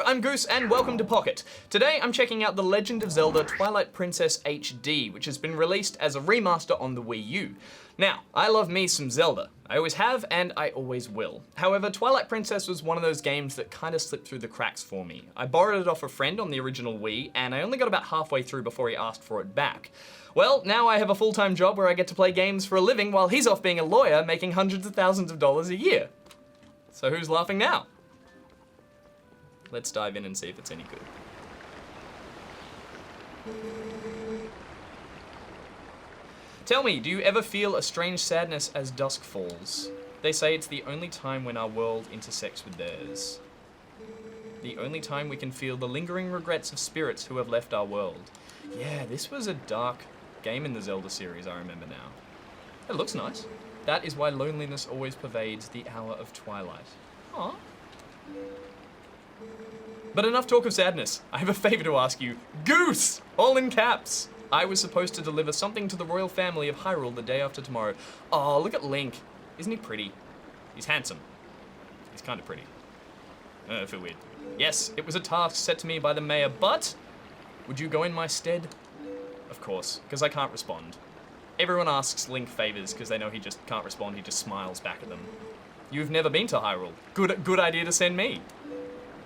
I'm Goose and welcome to Pocket. Today I'm checking out The Legend of Zelda Twilight Princess HD, which has been released as a remaster on the Wii U. Now, I love me some Zelda. I always have and I always will. However, Twilight Princess was one of those games that kind of slipped through the cracks for me. I borrowed it off a friend on the original Wii and I only got about halfway through before he asked for it back. Well, now I have a full-time job where I get to play games for a living while he's off being a lawyer making hundreds of thousands of dollars a year. So who's laughing now? Let's dive in and see if it's any good. Tell me, do you ever feel a strange sadness as dusk falls? They say it's the only time when our world intersects with theirs. The only time we can feel the lingering regrets of spirits who have left our world. Yeah, this was a dark game in the Zelda series, I remember now. It looks nice. That is why loneliness always pervades the hour of twilight. Aww. But enough talk of sadness. I have a favor to ask you. Goose! All in caps. I was supposed to deliver something to the royal family of Hyrule the day after tomorrow. Oh, look at Link. Isn't he pretty? He's handsome. He's kind of pretty. I feel weird. Yes, it was a task set to me by the mayor, but would you go in my stead? Of course, because I can't respond. Everyone asks Link favors because they know he just can't respond, he just smiles back at them. You've never been to Hyrule. Good idea to send me.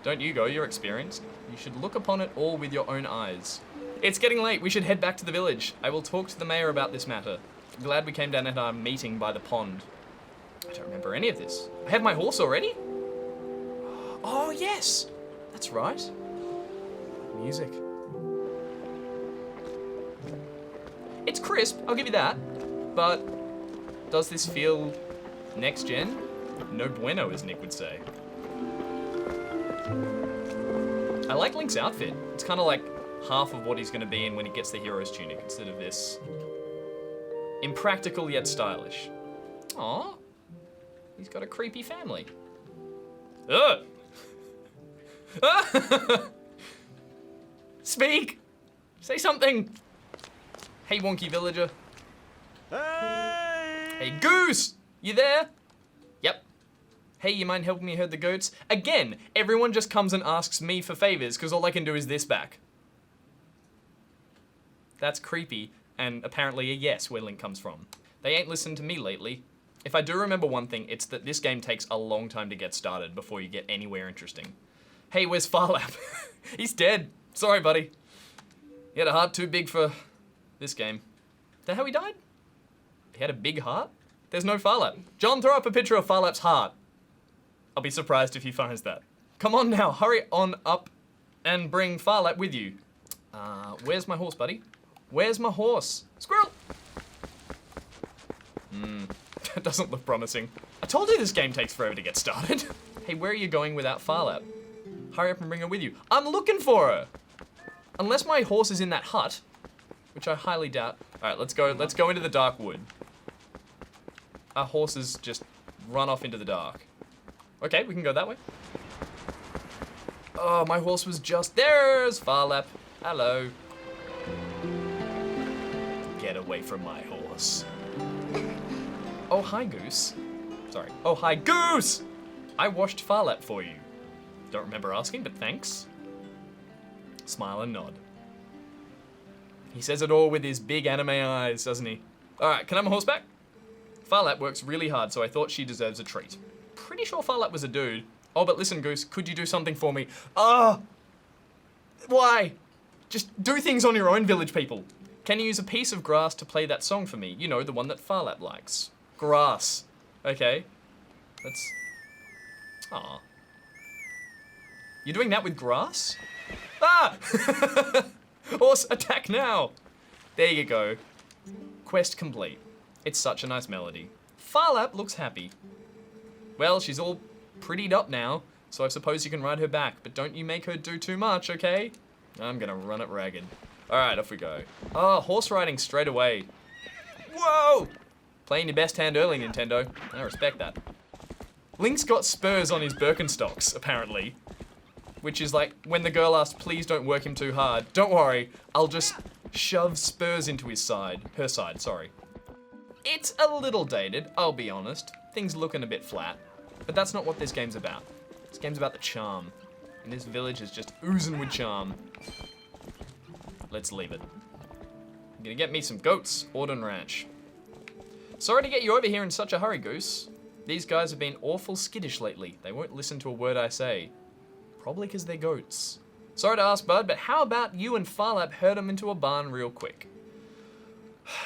Don't you go, you're experienced. You should look upon it all with your own eyes. It's getting late, we should head back to the village. I will talk to the mayor about this matter. I'm glad we came down at our meeting by the pond. I don't remember any of this. I have my horse already? Oh yes, that's right. Music. It's crisp, I'll give you that. But does this feel next gen? No bueno, as Nick would say. I like Link's outfit. It's kind of like half of what he's going to be in when he gets the hero's tunic instead of this impractical yet stylish. Aww. He's got a creepy family. Ugh. Speak! Say something! Hey, wonky villager. Hey, Goose! You there? Yep. Hey, you mind helping me herd the goats? Again, everyone just comes and asks me for favors because all I can do is this back. That's creepy, and apparently a yes where Link comes from. They ain't listened to me lately. If I do remember one thing, it's that this game takes a long time to get started before you get anywhere interesting. Hey, where's Farlap? He's dead. Sorry, buddy. He had a heart too big for this game. Is that how he died? He had a big heart? There's no Farlap. John, throw up a picture of Farlap's heart. I'll be surprised if he finds that. Come on now, hurry on up and bring Farlap with you. Where's my horse, buddy? Where's my horse? Squirrel! That doesn't look promising. I told you this game takes forever to get started. Hey, where are you going without Farlap? Hurry up and bring her with you. I'm looking for her! Unless my horse is in that hut, which I highly doubt. All right, let's go into the dark wood. Our horses just run off into the dark. Okay, we can go that way. Oh, my horse was just... There's Farlap. Hello. Get away from my horse. Oh, hi, Goose. Sorry. Oh, hi, Goose! I washed Farlap for you. Don't remember asking, but thanks. Smile and nod. He says it all with his big anime eyes, doesn't he? All right, can I have my horse back? Farlap works really hard, so I thought she deserves a treat. Pretty sure Farlap was a dude. Oh, but listen, Goose, could you do something for me? Ah! Why? Just do things on your own, village people. Can you use a piece of grass to play that song for me? You know, the one that Farlap likes. Grass. Okay. Let's... Aw. You're doing that with grass? Ah! Horse, attack now! There you go. Quest complete. It's such a nice melody. Farlap looks happy. Well, she's all prettied up now, so I suppose you can ride her back, but don't you make her do too much, okay? I'm gonna run it ragged. All right, off we go. Oh, horse riding straight away. Whoa! Playing your best hand early, Nintendo. I respect that. Link's got spurs on his Birkenstocks, apparently. Which is like, when the girl asked, please don't work him too hard. Don't worry, I'll just shove spurs into his side. Her side, sorry. It's a little dated, I'll be honest. Things looking a bit flat. But that's not what this game's about. This game's about the charm. And this village is just oozing with charm. Let's leave it. I'm gonna get me some goats, Auden Ranch. Sorry to get you over here in such a hurry, Goose. These guys have been awful skittish lately. They won't listen to a word I say. Probably because they're goats. Sorry to ask, bud, but how about you and Farlap herd them into a barn real quick?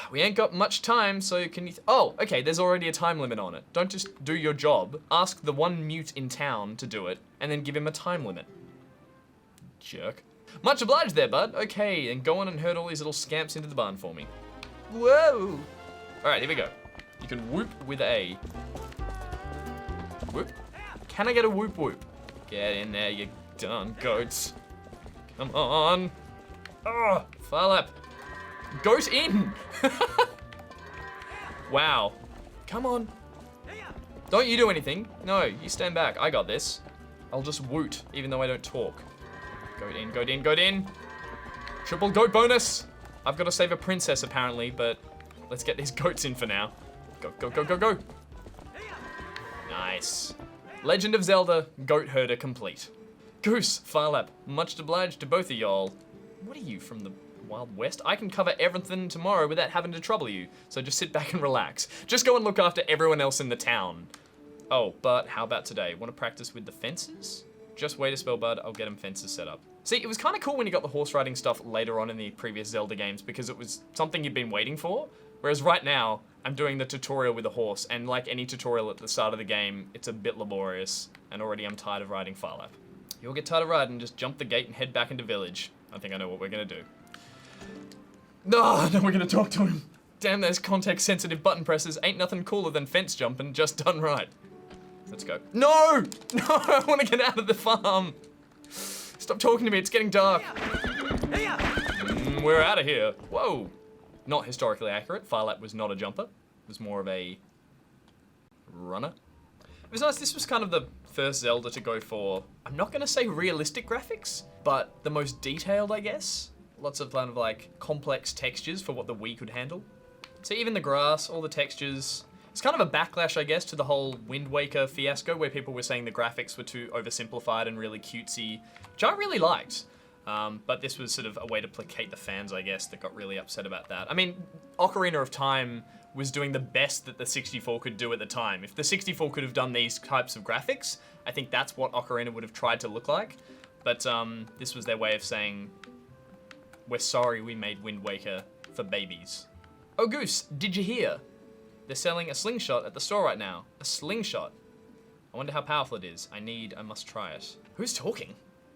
We ain't got much time, so can you... Oh, okay, there's already a time limit on it. Don't just do your job. Ask the one mute in town to do it, and then give him a time limit. Jerk. Much obliged there, bud. Okay, then go on and herd all these little scamps into the barn for me. Whoa! Alright, here we go. You can whoop with A. Whoop. Can I get a whoop whoop? Get in there, you darn goats. Come on. Oh, Farlap. Goat in! Wow. Come on. Don't you do anything. No, you stand back. I got this. I'll just woot, even though I don't talk. Goat in, goat in, goat in. Triple goat bonus. I've got to save a princess, apparently, but let's get these goats in for now. Go, go, go, go, go. Nice. Legend of Zelda, goat herder complete. Goose, Farlap, much obliged to both of y'all. What are you, from the Wild West? I can cover everything tomorrow without having to trouble you, so just sit back and relax. Just go and look after everyone else in the town. Oh, but how about today? Want to practice with the fences? Just wait a spell, bud. I'll get them fences set up. See, it was kind of cool when you got the horse riding stuff later on in the previous Zelda games because it was something you'd been waiting for. Whereas right now, I'm doing the tutorial with a horse, and like any tutorial at the start of the game, it's a bit laborious, and already I'm tired of riding Farlap. You'll get tired of riding, just jump the gate and head back into village. I think I know what we're gonna do. No, now we're gonna talk to him. Damn, those context-sensitive button presses ain't nothing cooler than fence jumping, just done right. Let's go. No! No, I want to get out of the farm. Stop talking to me, it's getting dark. We're out of here. Whoa. Not historically accurate. Farlap was not a jumper. It was more of a runner. It was nice. This was kind of the first Zelda to go for, I'm not going to say realistic graphics, but the most detailed, I guess. Lots of kind of like complex textures for what the Wii could handle. So even the grass, all the textures. It's kind of a backlash, I guess, to the whole Wind Waker fiasco where people were saying the graphics were too oversimplified and really cutesy, which I really liked. But this was sort of a way to placate the fans, I guess, that got really upset about that. I mean, Ocarina of Time was doing the best that the 64 could do at the time. If the 64 could have done these types of graphics, I think that's what Ocarina would have tried to look like. But this was their way of saying, we're sorry we made Wind Waker for babies. Oh, Goose, did you hear? They're selling a slingshot at the store right now. A slingshot. I wonder how powerful it is. I must try it. Who's talking?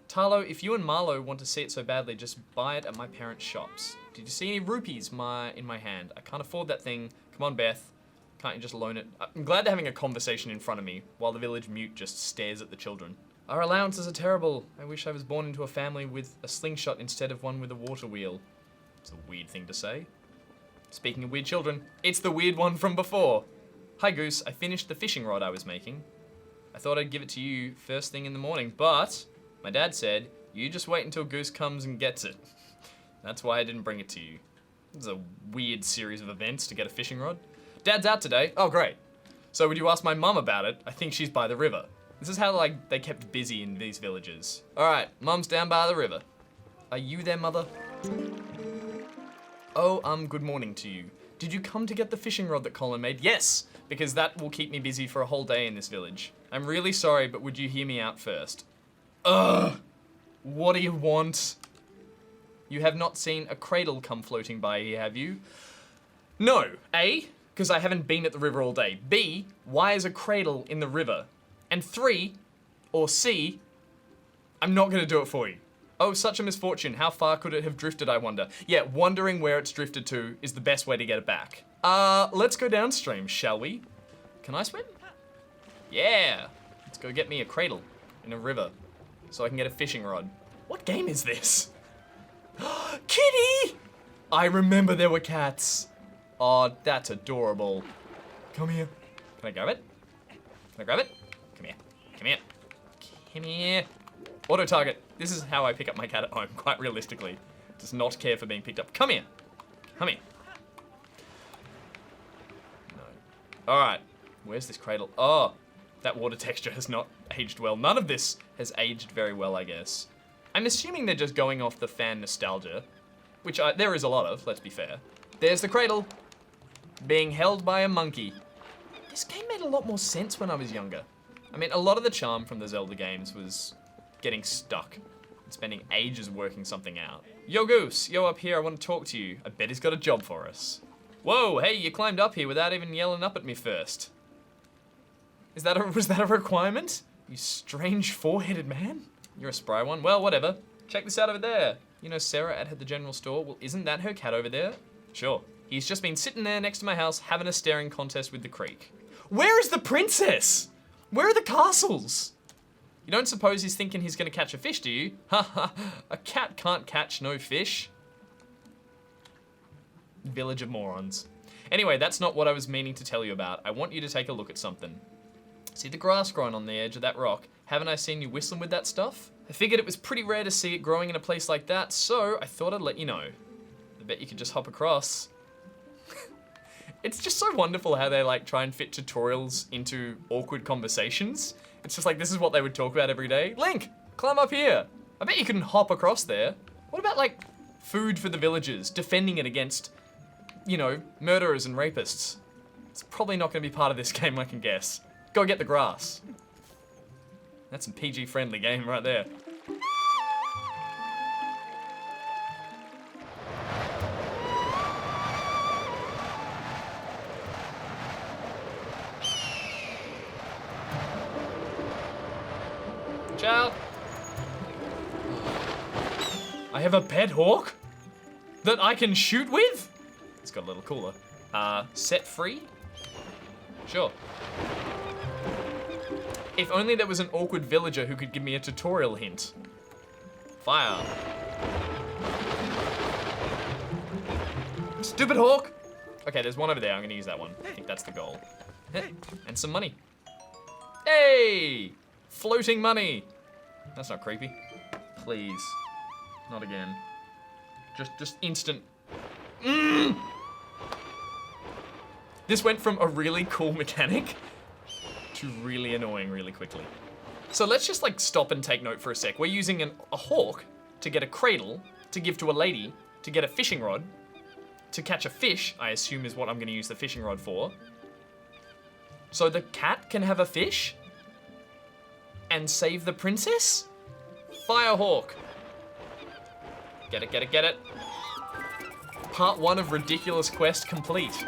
Tarlo, if you and Marlo want to see it so badly, just buy it at my parents' shops. Did you see any rupees in my hand? I can't afford that thing. Come on, Beth. Can't you just loan it? I'm glad they're having a conversation in front of me, while the village mute just stares at the children. Our allowances are terrible. I wish I was born into a family with a slingshot instead of one with a water wheel. It's a weird thing to say. Speaking of weird children, it's the weird one from before. Hi, Goose. I finished the fishing rod I was making. I thought I'd give it to you first thing in the morning, but my dad said, you just wait until Goose comes and gets it. That's why I didn't bring it to you. This is a weird series of events to get a fishing rod. Dad's out today. Oh, great. So would you ask my mum about it? I think she's by the river. This is how, like, they kept busy in these villages. All right, Mum's down by the river. Are you there, Mother? Oh, good morning to you. Did you come to get the fishing rod that Colin made? Yes, because that will keep me busy for a whole day in this village. I'm really sorry, but would you hear me out first? Ugh! What do you want? You have not seen a cradle come floating by here, have you? No. A, because I haven't been at the river all day. B, why is a cradle in the river? And 3, or C, I'm not gonna do it for you. Oh, such a misfortune. How far could it have drifted, I wonder? Yeah, wondering where it's drifted to is the best way to get it back. Let's go downstream, shall we? Can I swim? Yeah. Let's go get me a cradle in a river so I can get a fishing rod. What game is this? Kitty! I remember there were cats. Oh, that's adorable. Come here. Can I grab it? Can I grab it? Come here. Come here. Come here. Auto target. This is how I pick up my cat at home, quite realistically. Does not care for being picked up. Come here. Come here. No. Alright. Where's this cradle? Oh. That water texture has not aged well. None of this has aged very well, I guess. I'm assuming they're just going off the fan nostalgia, which there is a lot of, let's be fair. There's the cradle, being held by a monkey. This game made a lot more sense when I was younger. I mean, a lot of the charm from the Zelda games was getting stuck and spending ages working something out. Yo, Goose, yo up here, I want to talk to you. I bet he's got a job for us. Whoa, hey, you climbed up here without even yelling up at me first. Was that a requirement? You strange four-headed man? You're a spry one. Well, whatever. Check this out over there. You know Sarah at the general store? Well, isn't that her cat over there? Sure. He's just been sitting there next to my house having a staring contest with the creek. Where is the princess? Where are the castles? You don't suppose he's thinking he's gonna catch a fish, do you? Ha ha, a cat can't catch no fish. Village of morons. Anyway, that's not what I was meaning to tell you about. I want you to take a look at something. See the grass growing on the edge of that rock? Haven't I seen you whistling with that stuff? I figured it was pretty rare to see it growing in a place like that, so I thought I'd let you know. I bet you could just hop across. It's just so wonderful how they like try and fit tutorials into awkward conversations. It's just like, this is what they would talk about every day. Link, climb up here. I bet you can hop across there. What about like food for the villagers, defending it against, you know, murderers and rapists? It's probably not gonna be part of this game, I can guess. Go get the grass. That's some PG-friendly game right there. Watch out. I have a pet hawk that I can shoot with? It's got a little cooler. Set free? Sure. If only there was an awkward villager who could give me a tutorial hint. Fire. Stupid hawk! Okay, there's one over there. I'm gonna use that one. I think that's the goal. And some money. Hey! Floating money. That's not creepy. Please. Not again. Just instant. This went from a really cool mechanic to really annoying really quickly. So let's just like stop and take note for a sec. We're using a hawk to get a cradle, to give to a lady, to get a fishing rod, to catch a fish, I assume is what I'm gonna use the fishing rod for. So the cat can have a fish? And save the princess? Firehawk. Get it, get it, get it. Part 1 of Ridiculous Quest complete.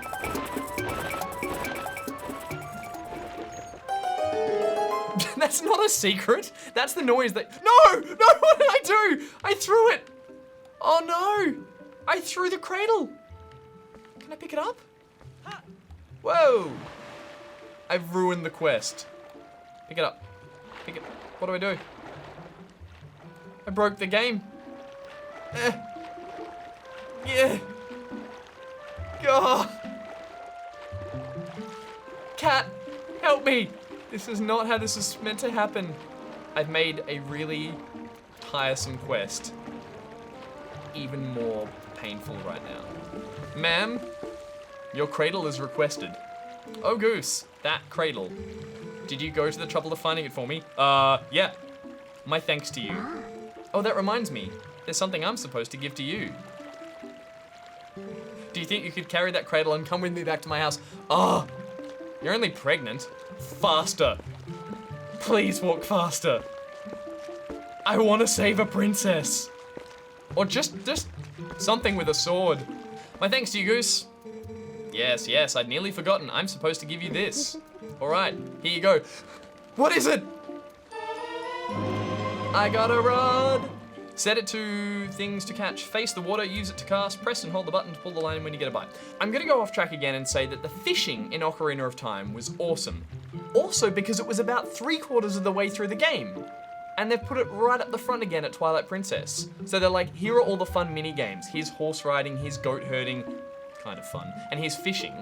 That's not a secret. That's the noise that... No! No, what did I do? I threw it. Oh no. I threw the cradle. Can I pick it up? Whoa. I've ruined the quest. Pick it up. Pick it. What do I do? I broke the game. Yeah. God. Cat, help me. This is not how this is meant to happen. I've made a really tiresome quest even more painful right now. Ma'am, your cradle is requested. Oh, Goose, that cradle. Did you go to the trouble of finding it for me? Yeah. My thanks to you. Oh, that reminds me. There's something I'm supposed to give to you. Do you think you could carry that cradle and come with me back to my house? Oh, you're only pregnant. Faster. Please walk faster. I want to save a princess. Or just something with a sword. My thanks to you, Goose. Yes, yes, I'd nearly forgotten. I'm supposed to give you this. All right, here you go. What is it? I got a rod. Set it to things to catch. Face the water, use it to cast. Press and hold the button to pull the line in when you get a bite. I'm gonna go off track again and say that the fishing in Ocarina of Time was awesome. Also because it was about 3/4 of the way through the game. And they've put it right up the front again at Twilight Princess. So they're like, here are all the fun mini games. Here's horse riding, here's goat herding, kind of fun, and here's fishing.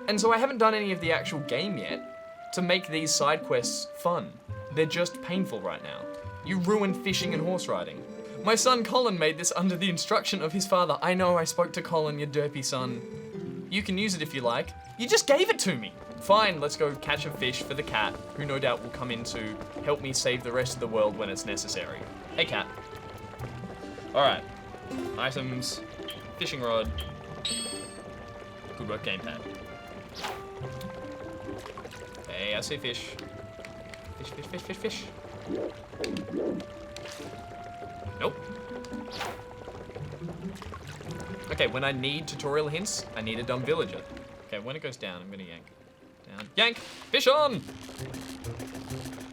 And so I haven't done any of the actual game yet to make these side quests fun. They're just painful right now. You ruined fishing and horse riding. My son Colin made this under the instruction of his father. I know, I spoke to Colin, your derpy son. You can use it if you like. You just gave it to me. Fine, let's go catch a fish for the cat, who no doubt will come in to help me save the rest of the world when it's necessary. Hey, cat. All right. Items, fishing rod. Good work, gamepad. Hey, I see fish. Fish, fish, fish, fish, fish. Nope. Okay, when I need tutorial hints, I need a dumb villager. Okay, when it goes down, I'm gonna yank. Down. Yank! Fish on!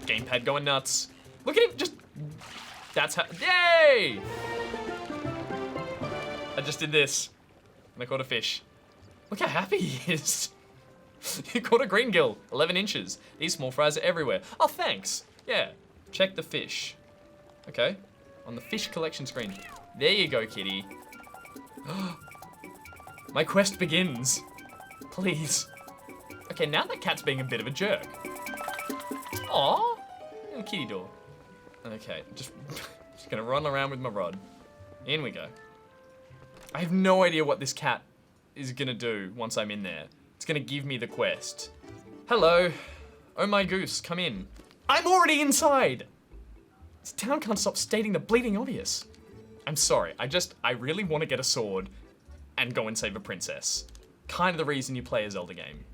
Gamepad going nuts. Look at him, just... That's how... Yay! I just did this. And I caught a fish. Look how happy he is. You caught a green gill, 11 inches. These small fries are everywhere. Oh, thanks. Yeah, check the fish. Okay, on the fish collection screen. There you go, kitty. My quest begins. Please. Okay, now that cat's being a bit of a jerk. Aww, little kitty door. Okay, just gonna run around with my rod. In we go. I have no idea what this cat is gonna do once I'm in there. It's gonna give me the quest. Hello. Oh my goose, come in. I'm already inside! This town can't stop stating the bleeding obvious. I'm sorry, I really want to get a sword and go and save a princess. Kind of the reason you play a Zelda game.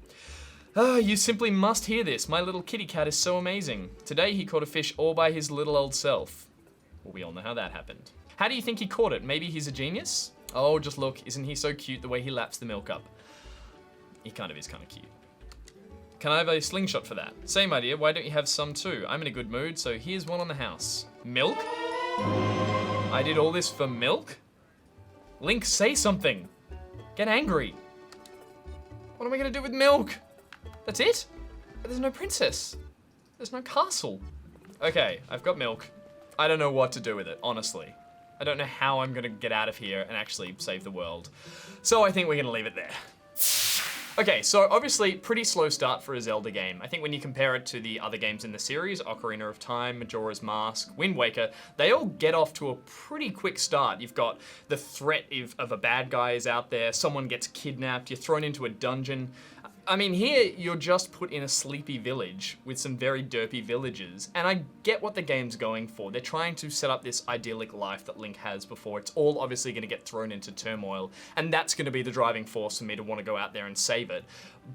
You simply must hear this. My little kitty cat is so amazing. Today he caught a fish all by his little old self. Well, we all know how that happened. How do you think he caught it? Maybe he's a genius? Oh, just look, isn't he so cute the way he laps the milk up? He kind of is kind of cute. Can I have a slingshot for that? Same idea, why don't you have some too? I'm in a good mood, so here's one on the house. Milk? I did all this for milk? Link, say something. Get angry. What am I gonna do with milk? That's it? But there's no princess. There's no castle. Okay, I've got milk. I don't know what to do with it, honestly. I don't know how I'm gonna get out of here and actually save the world. So I think we're gonna leave it there. Okay, so obviously pretty slow start for a Zelda game. I think when you compare it to the other games in the series, Ocarina of Time, Majora's Mask, Wind Waker, they all get off to a pretty quick start. You've got the threat of a bad guy is out there, someone gets kidnapped, you're thrown into a dungeon. I mean, here you're just put in a sleepy village with some very derpy villagers, and I get what the game's going for. They're trying to set up this idyllic life that Link has before it's all obviously going to get thrown into turmoil, and that's going to be the driving force for me to want to go out there and save it.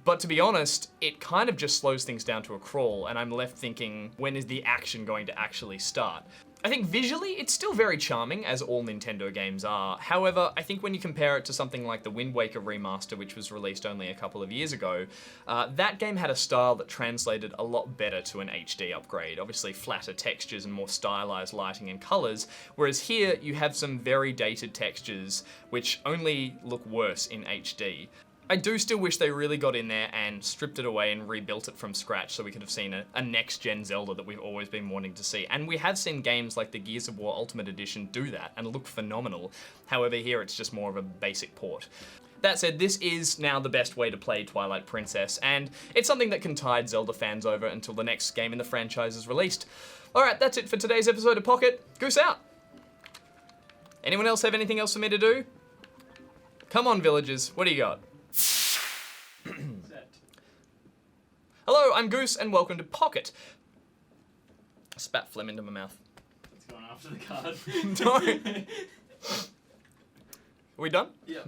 But to be honest, it kind of just slows things down to a crawl, and I'm left thinking, when is the action going to actually start? I think visually, it's still very charming, as all Nintendo games are. However, I think when you compare it to something like the Wind Waker remaster, which was released only a couple of years ago, that game had a style that translated a lot better to an HD upgrade. Obviously, flatter textures and more stylized lighting and colors, whereas here, you have some very dated textures, which only look worse in HD. I do still wish they really got in there and stripped it away and rebuilt it from scratch so we could have seen a next-gen Zelda that we've always been wanting to see. And we have seen games like the Gears of War Ultimate Edition do that and look phenomenal. However, here it's just more of a basic port. That said, this is now the best way to play Twilight Princess, and it's something that can tide Zelda fans over until the next game in the franchise is released. Alright, that's it for today's episode of Pocket. Goose out! Anyone else have anything else for me to do? Come on, villagers, what do you got? Hello, I'm Goose, and welcome to Pocket. I spat phlegm into my mouth. It's going after the card. Don't. Are we done? Yeah.